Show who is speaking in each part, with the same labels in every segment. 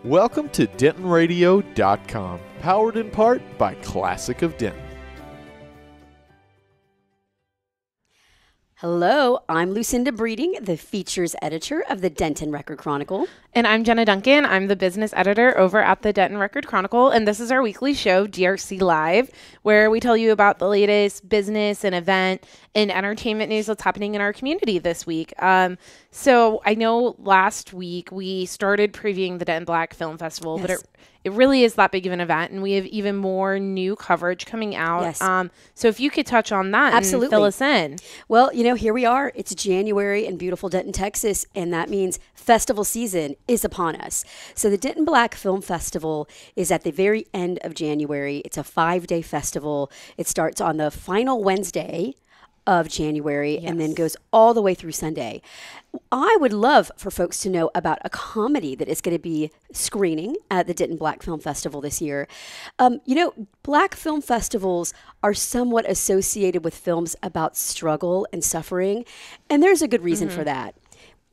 Speaker 1: Welcome to DentonRadio.com, powered in part by Classic of Denton.
Speaker 2: Hello, I'm Lucinda Breeding, the features editor of the Denton Record-Chronicle.
Speaker 3: And I'm Jenna Duncan. I'm the business editor over at the Denton Record-Chronicle, and this is our weekly show, DRC Live, where we tell you about the latest business and event and entertainment news that's happening in our community this week. So I know last week we started previewing the Denton Black Film Festival,
Speaker 2: Yes.
Speaker 3: but it really is that big of an event, and we have even more new coverage coming out.
Speaker 2: Yes.
Speaker 3: So if you could touch on that
Speaker 2: Absolutely.
Speaker 3: and fill us in.
Speaker 2: Well, here we are. It's January in beautiful Denton, Texas, and that means festival season is upon us. So the Denton Black Film Festival is at the very end of January. It's a 5-day festival. It starts on the final Wednesday of January and then goes all the way through Sunday. I would love for folks to know about a comedy that is going to be screening at the Denton Black Film Festival this year. Black film festivals are somewhat associated with films about struggle and suffering, and there's a good reason for that.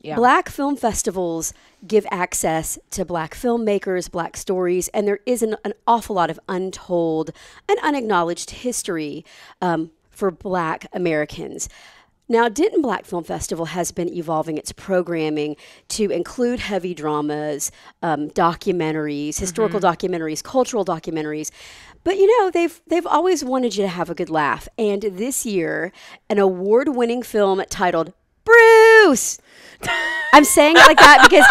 Speaker 3: Yeah.
Speaker 2: Black film festivals give access to Black filmmakers, Black stories, and there is an awful lot of untold and unacknowledged history for Black Americans. Now, Denton Black Film Festival has been evolving its programming to include heavy dramas, documentaries, historical documentaries, cultural documentaries. But, they've always wanted you to have a good laugh. And this year, an award-winning film titled Bruce. I'm saying it like that because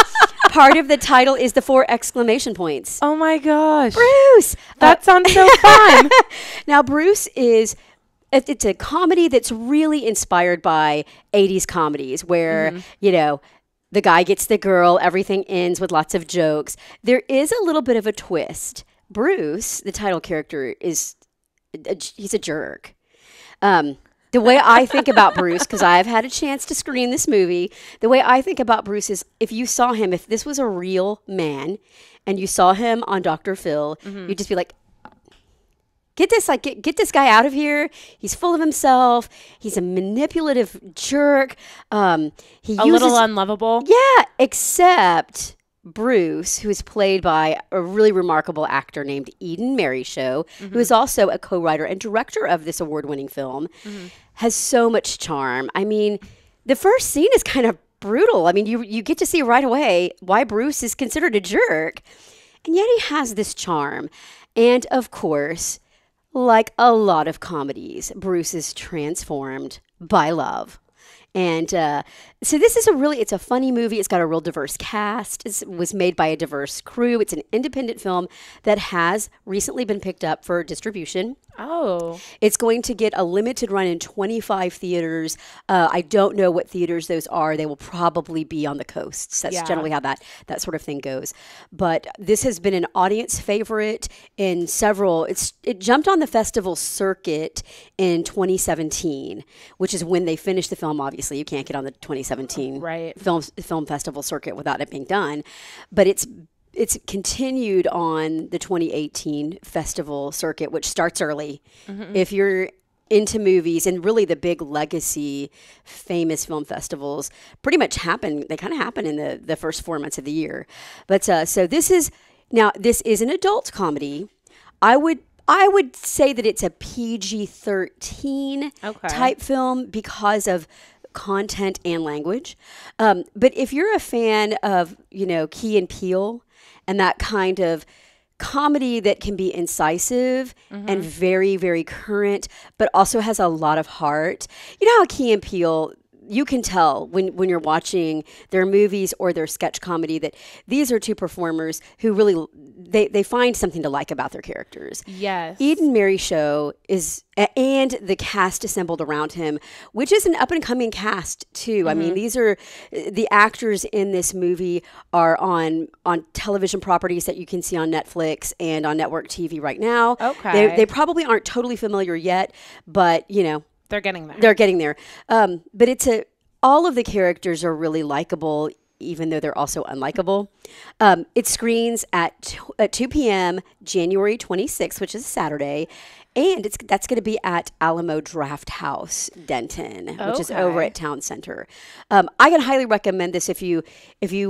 Speaker 2: part of the title is the 4 exclamation points.
Speaker 3: Oh, my gosh.
Speaker 2: Bruce.
Speaker 3: That sounds so fun.
Speaker 2: Now, Bruce is... It's a comedy that's really inspired by 80s comedies where, the guy gets the girl, everything ends with lots of jokes. There is a little bit of a twist. Bruce, the title character, he's a jerk. The way I think about Bruce, because I've had a chance to screen this movie, the way I think about Bruce is if you saw him, if this was a real man and you saw him on Dr. Phil, you'd just be like, get this guy out of here. He's full of himself. He's a manipulative jerk. He
Speaker 3: A little unlovable.
Speaker 2: Yeah, except Bruce, who is played by a really remarkable actor named Eden Maryshow, who is also a co-writer and director of this award-winning film, has so much charm. I mean, the first scene is kind of brutal. I mean, you get to see right away why Bruce is considered a jerk, and yet he has this charm. And of course, like a lot of comedies, Bruce is transformed by love. And so this is it's a funny movie. It's got a real diverse cast. It was made by a diverse crew. It's an independent film that has recently been picked up for distribution.
Speaker 3: Oh.
Speaker 2: It's going to get a limited run in 25 theaters. I don't know what theaters those are. They will probably be on the coasts. That's generally how that sort of thing goes. But this has been an audience favorite in several. It jumped on the festival circuit in 2017, which is when they finished the film. Obviously, you can't get on the 2017 film festival circuit without it being done. But it's continued on the 2018 festival circuit, which starts early. If you're into movies, and really the big legacy famous film festivals pretty much happen in the first 4 months of the year. But so this is an adult comedy. I would say that it's a PG-13 type film because of content and language. But if you're a fan of, Key and Peele and that kind of comedy that can be incisive and very, very current, but also has a lot of heart. You know how Key and Peele, you can tell when you're watching their movies or their sketch comedy that these are two performers who really, they find something to like about their characters.
Speaker 3: Yes.
Speaker 2: Eden Maryshow and the cast assembled around him, which is an up-and-coming cast, too. I mean, these are, the actors in this movie are on television properties that you can see on Netflix and on network TV right now.
Speaker 3: Okay.
Speaker 2: They probably aren't totally familiar yet, but,
Speaker 3: They're getting there.
Speaker 2: They're getting there. But all of the characters are really likable. even though they're also unlikable. It screens at 2 p.m. January 26th, which is Saturday. And that's going to be at Alamo Drafthouse, Denton, which is over at Town Center. I can highly recommend this if you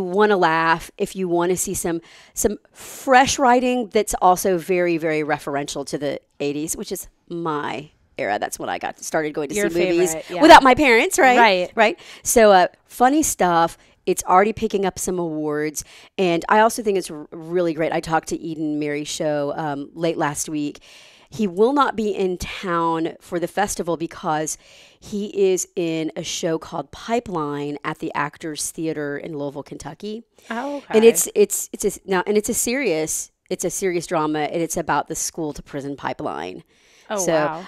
Speaker 2: want to laugh, if you want to see some fresh writing that's also very, very referential to the 80s, which is my era. That's when I started going to see movies without my parents, right? Right. So funny stuff. It's already picking up some awards. And I also think it's really great. I talked to Eden Mary's show late last week. He will not be in town for the festival because he is in a show called Pipeline at the Actors Theater in Louisville, Kentucky. Oh, okay. And it's a serious drama, and it's about the school to prison pipeline. Oh,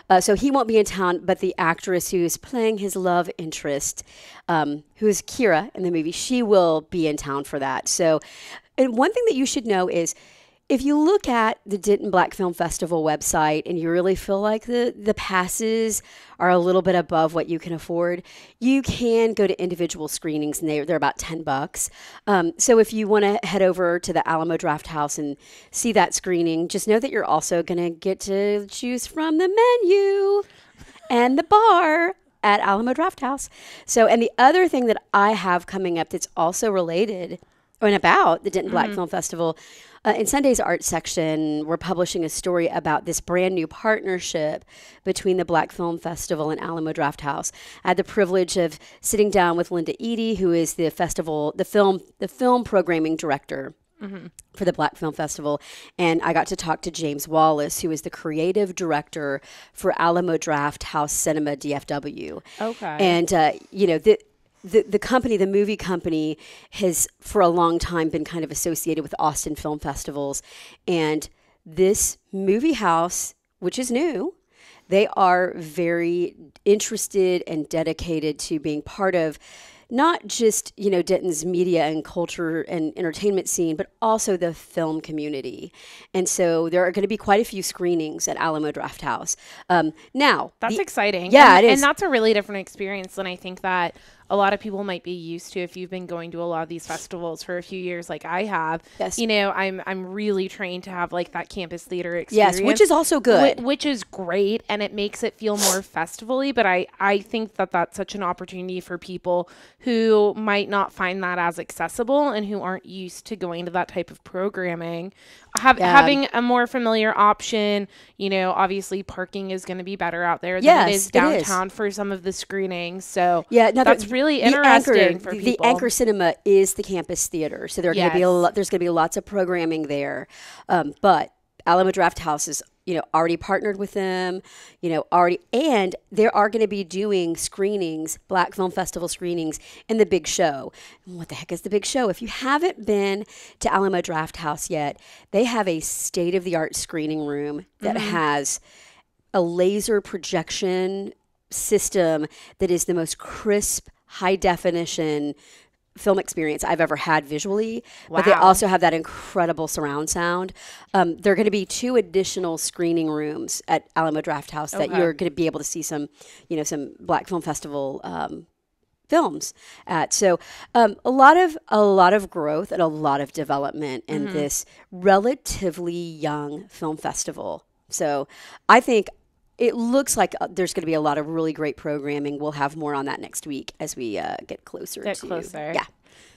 Speaker 2: wow. So he won't be in town, but the actress who's playing his love interest, who is Kira in the movie, she will be in town for that. So, and one thing that you should know is, if you look at the Denton Black Film Festival website and you really feel like the passes are a little bit above what you can afford, you can go to individual screenings, and they're about $10. So if you want to head over to the Alamo Drafthouse and see that screening, just know that you're also going to get to choose from the menu and the bar at Alamo Drafthouse. So, and the other thing that I have coming up that's also related and about the Denton Black Film Festival, in Sunday's art section, we're publishing a story about this brand new partnership between the Black Film Festival and Alamo Drafthouse. I had the privilege of sitting down with Linda Eady, who is the film programming director for the Black Film Festival, and I got to talk to James Wallace, who is the creative director for Alamo Drafthouse Cinema DFW. Okay, and The company, the movie company, has for a long time been kind of associated with Austin film festivals. And this movie house, which is new, they are very interested and dedicated to being part of not just, Denton's media and culture and entertainment scene, but also the film community. And so there are going to be quite a few screenings at Alamo Drafthouse. Now,
Speaker 3: that's exciting.
Speaker 2: Yeah, it is.
Speaker 3: And that's a really different experience than I think that a lot of people might be used to if you've been going to a lot of these festivals for a few years like I have. Yes. I'm really trained to have like that campus theater experience.
Speaker 2: Yes, which is also good.
Speaker 3: Which is great, and it makes it feel more festival-y, but I think that that's such an opportunity for people who might not find that as accessible and who aren't used to going to that type of programming. Having a more familiar option, obviously parking is going to be better out there than it is downtown for some of the screenings. So that's really interesting for people.
Speaker 2: The Anchor Cinema is the campus theater, so there's going to be lots of programming there. But Alamo Drafthouse is already partnered with them, and they are going to be doing screenings, Black Film Festival screenings in the Big Show. And what the heck is the Big Show? If you haven't been to Alamo Drafthouse yet, they have a state-of-the-art screening room that has a laser projection system that is the most crisp, high-definition film experience I've ever had visually. Wow. But they also have that incredible surround sound. There are going to be 2 additional screening rooms at Alamo Drafthouse that you're going to be able to see some Black Film Festival films at. So a lot of growth and a lot of development in this relatively young film festival. So I think it looks like there's going to be a lot of really great programming. We'll have more on that next week as we get closer. Yeah.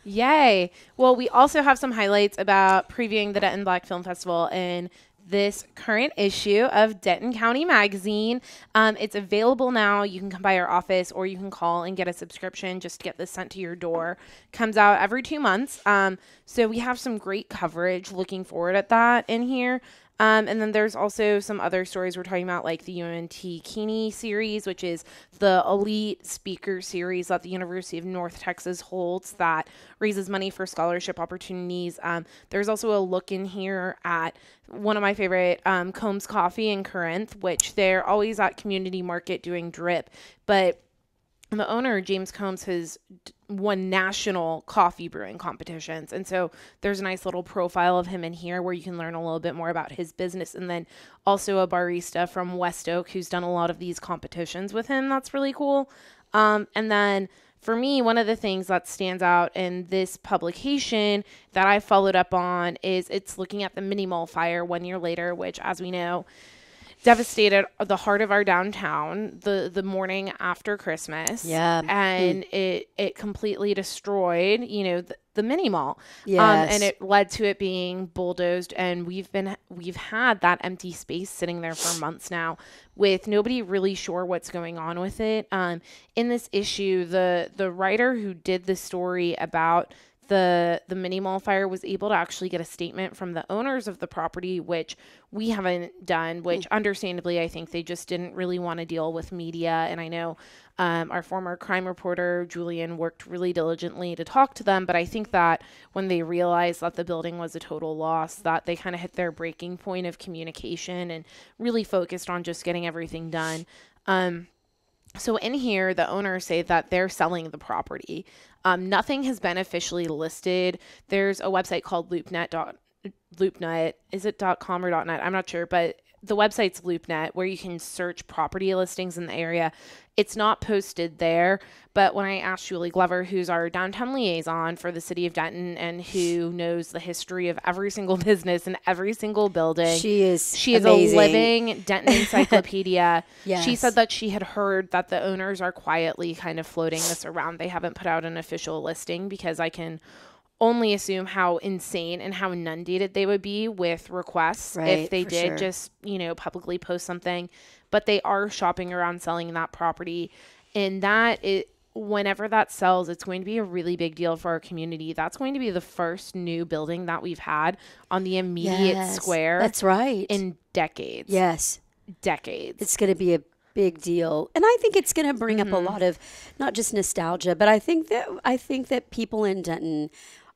Speaker 3: Yay. Well, we also have some highlights about previewing the Denton Black Film Festival in this current issue of Denton County Magazine. It's available now. You can come by our office or you can call and get a subscription just to get this sent to your door. Comes out every 2 months. So we have some great coverage. Looking forward at that in here. And then there's also some other stories we're talking about, like the UNT Keeney series, which is the elite speaker series that the University of North Texas holds that raises money for scholarship opportunities. There's also a look in here at one of my favorite, Combs Coffee in Corinth, which they're always at Community Market doing drip. But the owner, James Combs, has won national coffee brewing competitions. And so there's a nice little profile of him in here where you can learn a little bit more about his business. And then also a barista from West Oak who's done a lot of these competitions with him. That's really cool. And then for me, one of the things that stands out in this publication that I followed up on is it's looking at the mini mall fire 1 year later, which, as we know, devastated the heart of our downtown the morning after Christmas.
Speaker 2: Yeah.
Speaker 3: And it completely destroyed, the mini mall.
Speaker 2: Yes.
Speaker 3: And it led to it being bulldozed, and we've had that empty space sitting there for months now with nobody really sure what's going on with it. In this issue, the writer who did the story about the mini mall fire was able to actually get a statement from the owners of the property, which we haven't done, which understandably, I think they just didn't really want to deal with media. And I know our former crime reporter, Julian, worked really diligently to talk to them. But I think that when they realized that the building was a total loss, that they kind of hit their breaking point of communication and really focused on just getting everything done. So in here, the owners say that they're selling the property. Nothing has been officially listed. There's a website called LoopNet. Is it .com or .net? I'm not sure, but the website's LoopNet, where you can search property listings in the area. It's not posted there, but when I asked Julie Glover, who's our downtown liaison for the city of Denton and who knows the history of every single business and every single building,
Speaker 2: she is
Speaker 3: a
Speaker 2: amazing.
Speaker 3: living Denton encyclopedia.
Speaker 2: Yes.
Speaker 3: She said that she had heard that the owners are quietly kind of floating this around. They haven't put out an official listing because I can only assume how insane and how inundated they would be with requests if they did just, publicly post something. But they are shopping around selling that property. And whenever that sells, it's going to be a really big deal for our community. That's going to be the first new building that we've had on the immediate square.
Speaker 2: That's right.
Speaker 3: In decades.
Speaker 2: Yes.
Speaker 3: Decades.
Speaker 2: It's going to be a big deal. And I think it's going to bring up a lot of not just nostalgia, but I think that people in Denton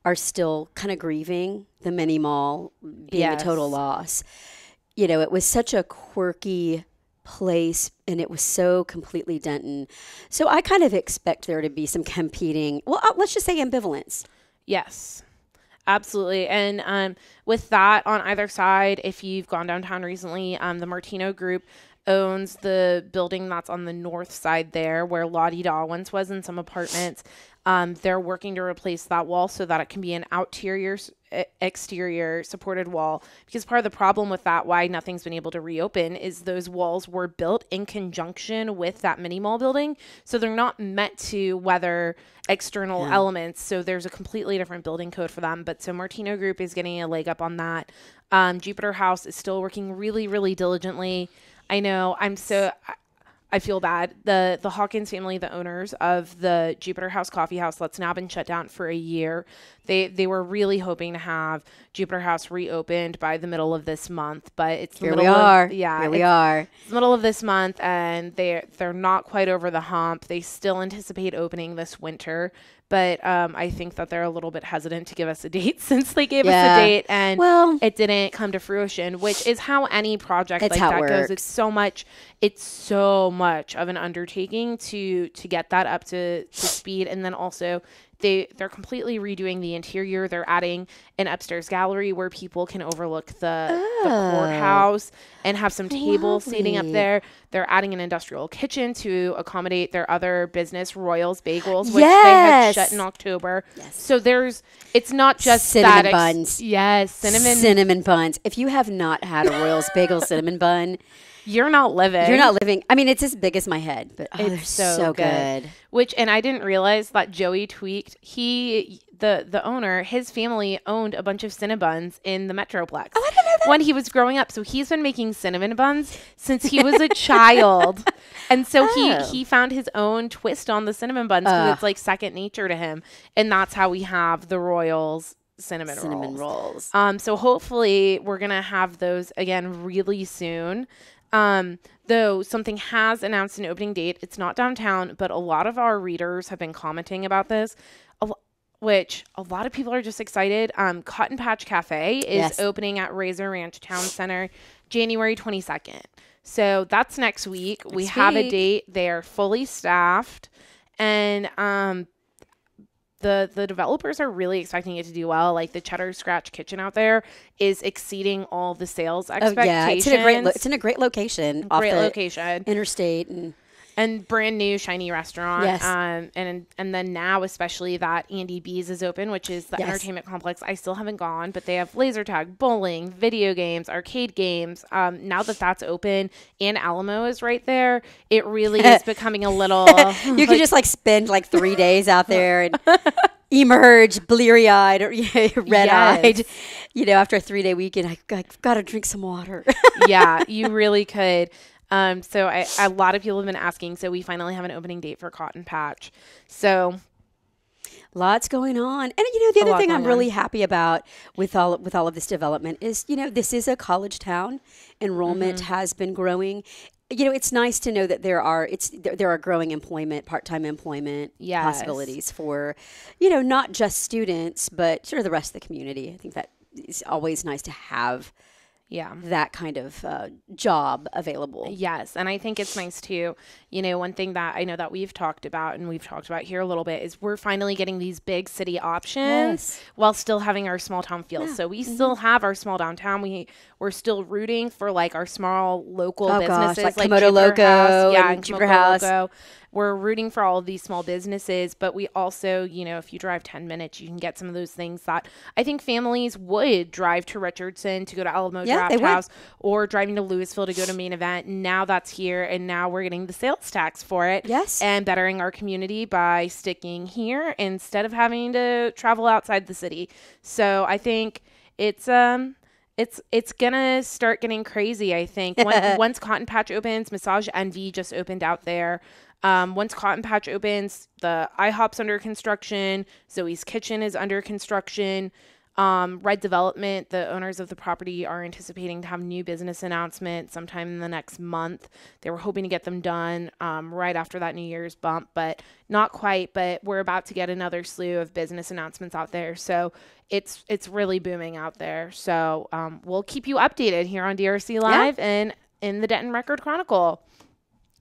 Speaker 2: are still kind of grieving the mini mall being a total loss. It was such a quirky place and it was so completely Denton. So I kind of expect there to be some competing, let's just say ambivalence.
Speaker 3: Yes, absolutely. And with that on either side, if you've gone downtown recently, the Martino Group owns the building that's on the north side there where Lottie Daw once was in some apartments. They're working to replace that wall so that it can be an exterior supported wall, because part of the problem with that, why nothing's been able to reopen, is those walls were built in conjunction with that mini mall building. So they're not meant to weather external elements. So there's a completely different building code for them. But so Martino Group is getting a leg up on that. Jupiter House is still working really, really diligently. I know I feel bad. The Hawkins family, the owners of the Jupiter House Coffee House, that's now been shut down for a year. They were really hoping to have Jupiter House reopened by the middle of this month, but it's
Speaker 2: Here we are.
Speaker 3: It's the middle of this month, and they're not quite over the hump. They still anticipate opening this winter, but I think that they're a little bit hesitant to give us a date since they gave us a date and it didn't come to fruition, which is how any project like that goes. It's so much of an undertaking to get that up to speed, and then also they're completely redoing the interior. They're adding an upstairs gallery where people can overlook the courthouse and have some tables seating up there. They're adding an industrial kitchen to accommodate their other business, Royals Bagels, which they had shut in October. Yes. So it's not just
Speaker 2: cinnamon buns.
Speaker 3: Yes,
Speaker 2: cinnamon buns. If you have not had a Royals Bagel cinnamon bun,
Speaker 3: you're not living.
Speaker 2: I mean, it's as big as my head, but they're so good.
Speaker 3: And I didn't realize that Joey Tweaked, the owner, his family owned a bunch of Cinnabuns in the Metroplex.
Speaker 2: Oh, I didn't know that.
Speaker 3: When he was growing up. So he's been making cinnamon buns since he was a child. And so he found his own twist on the cinnamon buns because it's like second nature to him. And that's how we have the Royals cinnamon rolls. So hopefully we're going to have those again really soon. Though something has announced an opening date. It's not downtown, but a lot of our readers have been commenting about this, which a lot of people are just excited. Cotton Patch Cafe is opening at Razor Ranch Town Center January 22nd. So that's next week. We have a date. They are fully staffed, and the developers are really expecting it to do well. Like the Cheddar Scratch Kitchen out there is exceeding all the sales expectations.
Speaker 2: It's in a great location.
Speaker 3: Great location.
Speaker 2: Interstate.
Speaker 3: And brand new shiny restaurant.
Speaker 2: Yes.
Speaker 3: And then now especially that Andy B's is open, which is the entertainment complex. I still haven't gone, but they have laser tag, bowling, video games, arcade games. Now that that's open and Alamo is right there, it really is becoming a little.
Speaker 2: You can just like spend like 3 days out there and emerge bleary-eyed or red-eyed. You know, after a 3-day weekend, I've got to drink some water.
Speaker 3: Yeah, you really could. So a lot of people have been asking. So we finally have an opening date for Cotton Patch. So
Speaker 2: lots going on. And, you know, the other thing I'm really happy about with all of this development is, you know, this is a college town. Enrollment has been growing. You know, it's nice to know that there are growing employment, part-time employment possibilities for, you know, not just students, but sort of the rest of the community. I think that it's always nice to have that kind of job available.
Speaker 3: Yes. And I think it's nice too. You know, one thing that I know that we've talked about and we've talked about here a little bit is we're finally getting these big city options while still having our small town feel. So we still have our small downtown. We're still rooting for like our small local businesses
Speaker 2: like
Speaker 3: like
Speaker 2: Komodo Loco
Speaker 3: and
Speaker 2: Jupiter House.
Speaker 3: Loco. We're rooting for all of these small businesses, but we also, you know, if you drive 10 minutes, you can get some of those things that I think families would drive to Richardson to go to Alamo Drafthouse or driving to Louisville to go to Main Event. Now that's here, and now we're getting the sales tax for it.
Speaker 2: Yes.
Speaker 3: And bettering our community by sticking here instead of having to travel outside the city. So I think it's gonna start getting crazy, I think. Once Cotton Patch opens, Massage Envy just opened out there. Once Cotton Patch opens, the IHOP's under construction. Zoe's Kitchen is under construction. Red Development, the owners of the property, are anticipating to have new business announcements sometime in the next month. They were hoping to get them done right after that New Year's bump, but not quite. But we're about to get another slew of business announcements out there. So it's really booming out there. So we'll keep you updated here on DRC Live and in the Denton Record-Chronicle.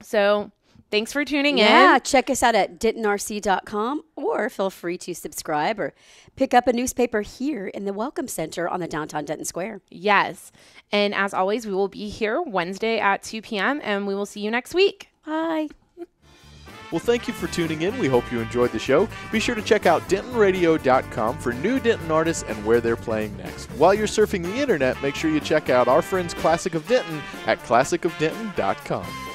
Speaker 3: So thanks for tuning in.
Speaker 2: Yeah, check us out at dentonrc.com or feel free to subscribe or pick up a newspaper here in the Welcome Center on the downtown Denton Square.
Speaker 3: Yes. And as always, we will be here Wednesday at 2 p.m. and we will see you next week.
Speaker 2: Bye.
Speaker 1: Well, thank you for tuning in. We hope you enjoyed the show. Be sure to check out DentonRadio.com for new Denton artists and where they're playing next. While you're surfing the internet, make sure you check out our friends Classic of Denton at ClassicofDenton.com.